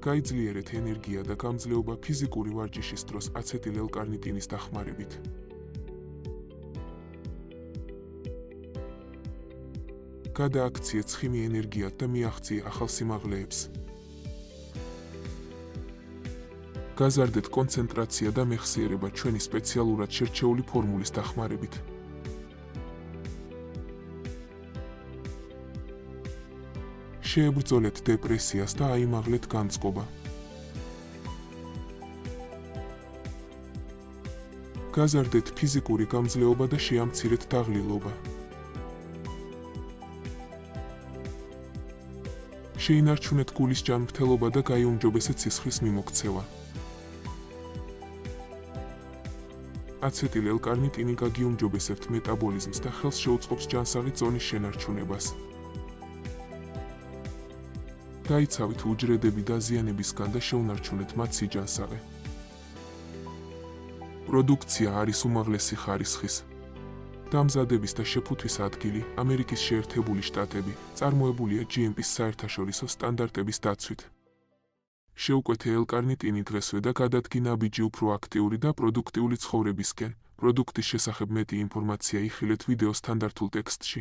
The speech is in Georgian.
გაიძლიერეთ ენერგია და გამძლეობა ფიზიკური ვარჯიშის დროს აცეტილ-L-კარნიტინის დახმარებით. გადააქციეთ ცხიმი ენერგიად და მიაღწიე ახალ სიმაღლეებს. გაზარდეთ კონცენტრაცია და მეხსიერება ჩვენი სპეციალურად შერჩეული ფორმულის დახმარებით. შეებრძოლეთ დეპრესიას და აიმაღლეთ განწყობა. გაზარდეთ ფიზიკური გამძლეობა და შეამცირეთ დაღლილობა. შეინარჩუნეთ გულის ჯანმრთელობა და გაიუმჯობესეთ სისხლის მიმოქცევა. აცეტილ-L-კარნიტინი გაგიუმჯობესებთ მეტაბოლიზმს და ხელს შეუწყობს ჯანსაღი წონის შენარჩუნებას. გაიცავით უჯრედები დაზიანებისგან და შეუნარჩუნეთ მათ სიჯანსაღე. პროდუქცია არის უმაღლესი ხარისხის. დამზადების და შეფუთვის ადგილი ამერიკის შეერთებული შტატები, წარმოებულია GMP-ის საერთაშორისო სტანდარტების დაცვით. შეუკვეთე L-კარნიტინი დღესვე და გადადგინა ბიჭი უფრო აქტიური და პროდუქტიული ცხოვრებისკენ. პროდუქტის შესახებ მეტი ინფორმაცია იხილეთ ვიდეოს სტანდარტულ ტექსტში.